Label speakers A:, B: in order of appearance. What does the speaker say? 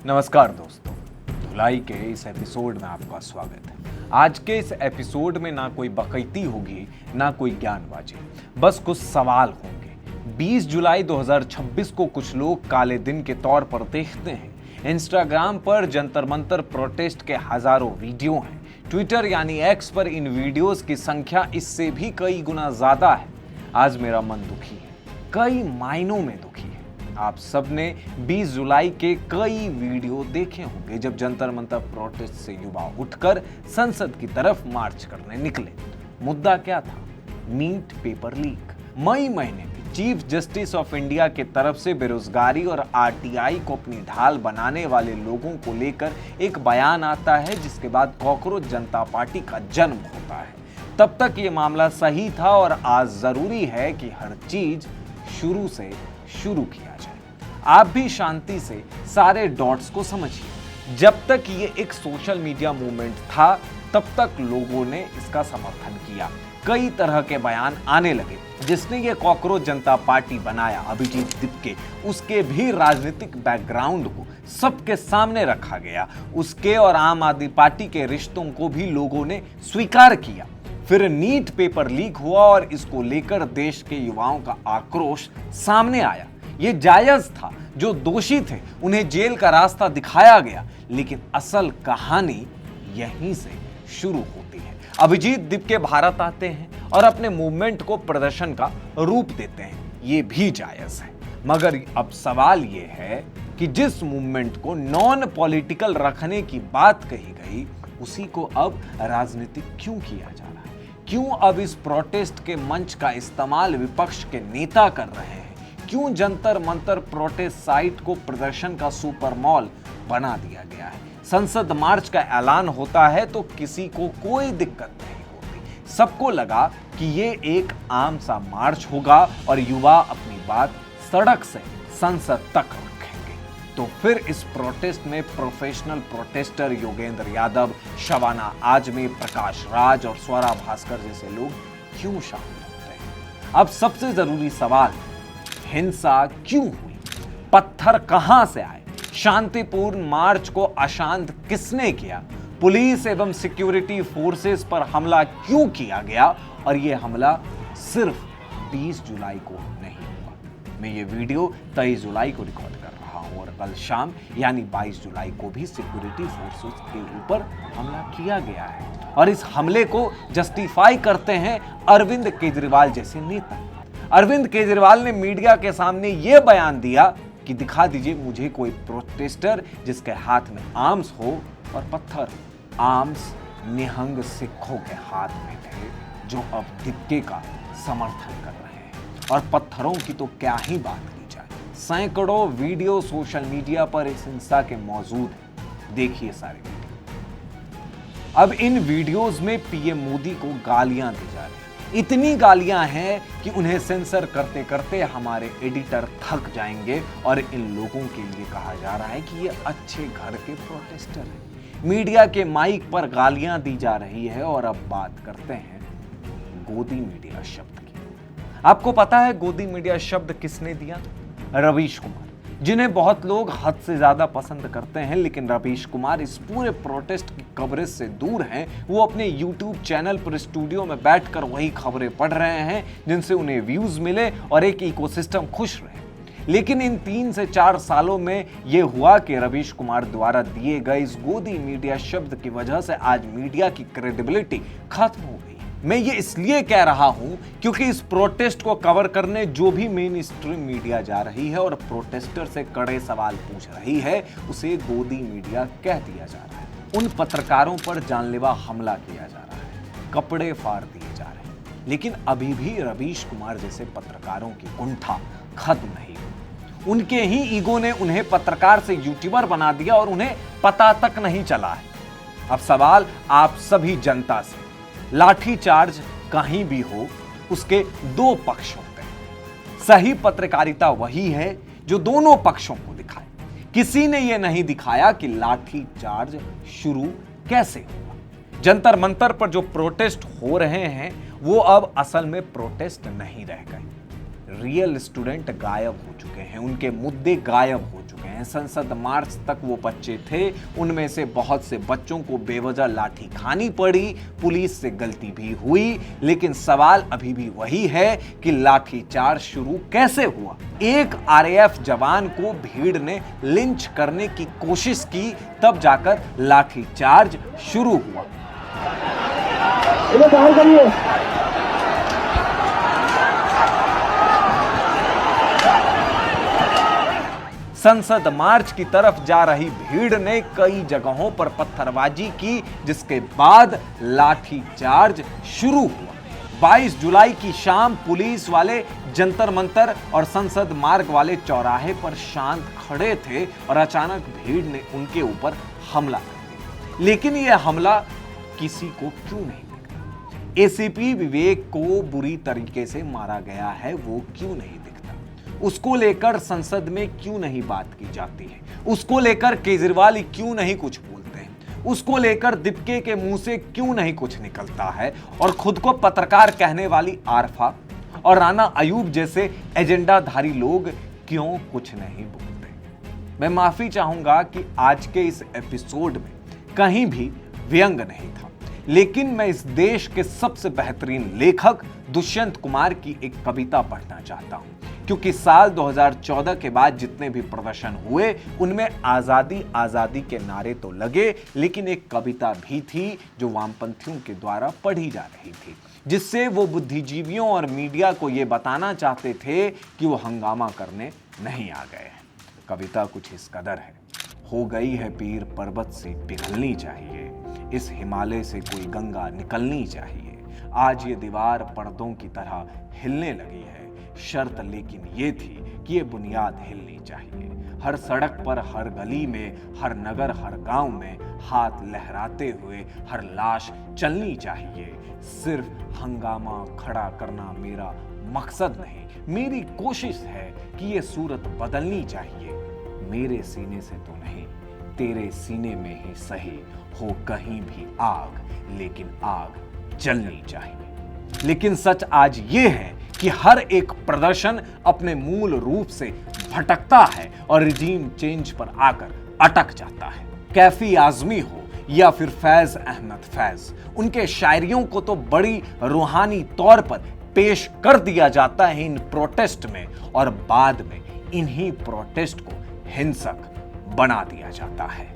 A: नमस्कार दोस्तों, धुलाई के इस एपिसोड में आपका स्वागत है। आज के इस एपिसोड में ना कोई बकैती होगी, ना कोई ज्ञानबाजी, बस कुछ सवाल होंगे। 20 जुलाई 2026 को कुछ लोग काले दिन के तौर पर देखते हैं। इंस्टाग्राम पर जंतर मंतर प्रोटेस्ट के हजारों वीडियो हैं। ट्विटर यानी एक्स पर इन वीडियोस की संख्या इससे भी कई गुना ज्यादा है। आज मेरा मन दुखी है, कई मायनों में दुखी है। आप सबने 20 जुलाई के कई वीडियो देखे होंगे जब जंतर मंतर प्रोटेस्ट से युवा उठकर संसद की तरफ मार्च करने निकले। मुद्दा क्या था? NEET paper leak. मई महीने में चीफ जस्टिस ऑफ इंडिया के तरफ से बेरोजगारी और आरटीआई को अपनी ढाल बनाने वाले लोगों को लेकर एक बयान आता है, जिसके बाद कॉकरोच जनता पार्टी का जन्म होता है। तब तक ये मामला सही था और आज जरूरी है कि हर चीज शुरू से शुरू किया जाए। आप भी शांति से सारे डॉट्स को समझिए। जब तक ये एक सोशल मीडिया मूवमेंट था, तब तक लोगों ने इसका समर्थन किया। कई तरह के बयान आने लगे। जिसने ये कॉकरोच जनता पार्टी बनाया, अभिजीत दिपके, उसके भी राजनीतिक बैकग्राउंड को सबके सामने रखा गया। उसके और आम आदमी पार्टी के रिश्तों को भी लोगों ने स्वीकार किया। फिर नीट पेपर लीक हुआ और इसको लेकर देश के युवाओं का आक्रोश सामने आया। ये जायज था, जो दोषी थे उन्हें जेल का रास्ता दिखाया गया, लेकिन असल कहानी यहीं से शुरू होती है। अभिजीत दिपके भारत आते हैं और अपने मूवमेंट को प्रदर्शन का रूप देते हैं, ये भी जायज है। मगर अब सवाल ये है कि जिस मूवमेंट को नॉन पॉलिटिकल रखने की बात कही गई, उसी को अब राजनीतिक क्यों किया जा रहा है? क्यों अब इस प्रोटेस्ट के मंच का इस्तेमाल विपक्ष के नेता कर रहे हैं? क्यों जंतर मंतर प्रोटेस्ट साइट को प्रदर्शन का सुपर मॉल बना दिया गया है? संसद मार्च का ऐलान होता है तो किसी को कोई दिक्कत नहीं होती। सबको लगा कि ये एक आम सा मार्च होगा और युवा अपनी बात सड़क से संसद तक रखेंगे। तो फिर इस प्रोटेस्ट में प्रोफेशनल प्रोटेस्टर योगेंद्र यादव, शबाना आजमी, प्रकाश राज और स्वरा भास्कर जैसे लोग क्यों शामिल होते हैं? अब सबसे जरूरी सवाल, हिंसा क्यों हुई? पत्थर कहां से आए? शांतिपूर्ण मार्च को अशांत किसने किया? पुलिस एवं सिक्योरिटी फोर्सेस पर हमला क्यों किया गया? और यह हमला सिर्फ 20 जुलाई को नहीं हुआ। मैं ये वीडियो 23 जुलाई को रिकॉर्ड कर रहा हूं और कल शाम यानी 22 जुलाई को भी सिक्योरिटी फोर्सेस के ऊपर हमला किया गया है। और इस हमले को जस्टिफाई करते हैं अरविंद केजरीवाल जैसे नेता। अरविंद केजरीवाल ने मीडिया के सामने यह बयान दिया कि दिखा दीजिए मुझे कोई प्रोटेस्टर जिसके हाथ में आर्म्स हो, और पत्थर आर्म्स निहंग सिखों के हाथ में थे, जो अब दिपके का समर्थन कर रहे हैं। और पत्थरों की तो क्या ही बात की जाए, सैकड़ों वीडियो सोशल मीडिया पर इस हिंसा के मौजूद हैं। देखिए सारे वीडियो। अब इन वीडियोस में पीएम मोदी को गालियां दी जा रही हैं। इतनी गालियां हैं कि उन्हें सेंसर करते करते हमारे एडिटर थक जाएंगे और इन लोगों के लिए कहा जा रहा है कि ये अच्छे घर के प्रोटेस्टर हैं। मीडिया के माइक पर गालियां दी जा रही है। और अब बात करते हैं गोदी मीडिया शब्द की। आपको पता है गोदी मीडिया शब्द किसने दिया? रवीश कुमार, जिन्हें बहुत लोग हद से ज्यादा पसंद करते हैं। लेकिन रवीश कुमार इस पूरे प्रोटेस्ट की कवरेज से दूर हैं। वो अपने यूट्यूब चैनल पर स्टूडियो में बैठकर वही खबरें पढ़ रहे हैं जिनसे उन्हें व्यूज मिले और एक इकोसिस्टम खुश रहे। लेकिन इन 3 से 4 सालों में यह हुआ कि रवीश कुमार द्वारा दिए गए इस गोदी मीडिया शब्द की वजह से आज मीडिया की क्रेडिबिलिटी खत्म हो गई। मैं ये इसलिए कह रहा हूं क्योंकि इस प्रोटेस्ट को कवर करने जो भी मेन स्ट्रीम मीडिया जा रही है और प्रोटेस्टर से कड़े सवाल पूछ रही है, उसे गोदी मीडिया कह दिया जा रहा है। उन पत्रकारों पर जानलेवा हमला किया जा रहा है, कपड़े फाड़ दिए जा रहे हैं। लेकिन अभी भी रवीश कुमार जैसे पत्रकारों की कुंठा खत्म नहीं हुई। उनके ही ईगो ने उन्हें पत्रकार से यूट्यूबर बना दिया और उन्हें पता तक नहीं चला है। अब सवाल आप सभी जनता से, लाठीचार्ज कहीं भी हो, उसके 2 पक्ष होते हैं। सही पत्रकारिता वही है जो दोनों पक्षों को दिखाए। किसी ने यह नहीं दिखाया कि लाठीचार्ज शुरू कैसे हुआ। जंतर मंतर पर जो प्रोटेस्ट हो रहे हैं वो अब असल में प्रोटेस्ट नहीं रह गए। रियल स्टूडेंट गायब हो चुके हैं, उनके मुद्दे गायब हो चुके हैं। संसद मार्च तक वो बच्चे थे, उनमें से बहुत से बच्चों को बेवजह लाठी खानी पड़ी, पुलिस से गलती भी हुई, लेकिन सवाल अभी भी वही है कि लाठीचार्ज शुरू कैसे हुआ। एक आरएएफ जवान को भीड़ ने लिंच करने की कोशिश की, तब जाकर लाठीचार्ज शुरू हुआ। संसद मार्च की तरफ जा रही भीड़ ने कई जगहों पर पत्थरबाजी की, जिसके बाद लाठीचार्ज शुरू हुआ। 22 जुलाई की शाम पुलिस वाले जंतर मंतर और संसद मार्ग वाले चौराहे पर शांत खड़े थे और अचानक भीड़ ने उनके ऊपर हमला कर दिया। लेकिन यह हमला किसी को क्यों नहीं दिखता? एसीपी विवेक को बुरी तरीके से मारा गया है, वो क्यों नहीं दिखता? उसको लेकर संसद में क्यों नहीं बात की जाती है? उसको लेकर केजरीवाल क्यों नहीं कुछ बोलते हैं? उसको लेकर दीपिका के मुंह से क्यों नहीं कुछ निकलता है? और खुद को पत्रकार कहने वाली आरफा और राना अयूब जैसे एजेंडाधारी लोग क्यों कुछ नहीं बोलते? मैं माफी चाहूंगा कि आज के इस एपिसोड में कहीं भी व्यंग नहीं था, लेकिन मैं इस देश के सबसे बेहतरीन लेखक दुष्यंत कुमार की एक कविता पढ़ना चाहता हूं, क्योंकि साल 2014 के बाद जितने भी प्रदर्शन हुए उनमें आजादी आजादी के नारे तो लगे, लेकिन एक कविता भी थी जो वामपंथियों के द्वारा पढ़ी जा रही थी, जिससे वो बुद्धिजीवियों और मीडिया को ये बताना चाहते थे कि वो हंगामा करने नहीं आ गए हैं। कविता कुछ इस कदर है: हो गई है पीर पर्वत से पिघलनी चाहिए, इस हिमालय से कोई गंगा निकलनी चाहिए, आज ये दीवार पर्दों की तरह हिलने लगी है, शर्त लेकिन ये थी कि ये बुनियाद हिलनी चाहिए। हर सड़क पर, हर गली में, हर नगर, हर गांव में हाथ लहराते हुए हर लाश चलनी चाहिए। सिर्फ हंगामा खड़ा करना मेरा मकसद नहीं, मेरी कोशिश है कि ये सूरत बदलनी चाहिए। मेरे सीने से तो नहीं, तेरे सीने में ही सही, हो कहीं भी आग, लेकिन आग जलनी चाहिए। लेकिन सच आज ये है कि हर एक प्रदर्शन अपने मूल रूप से भटकता है और रिजीम चेंज पर आकर अटक जाता है। कैफी आजमी हो या फिर फैज अहमद फैज, उनके शायरियों को तो बड़ी रूहानी तौर पर पेश कर दिया जाता है इन प्रोटेस्ट में, और बाद में इन्हीं प्रोटेस्ट को हिंसक बना दिया जाता है।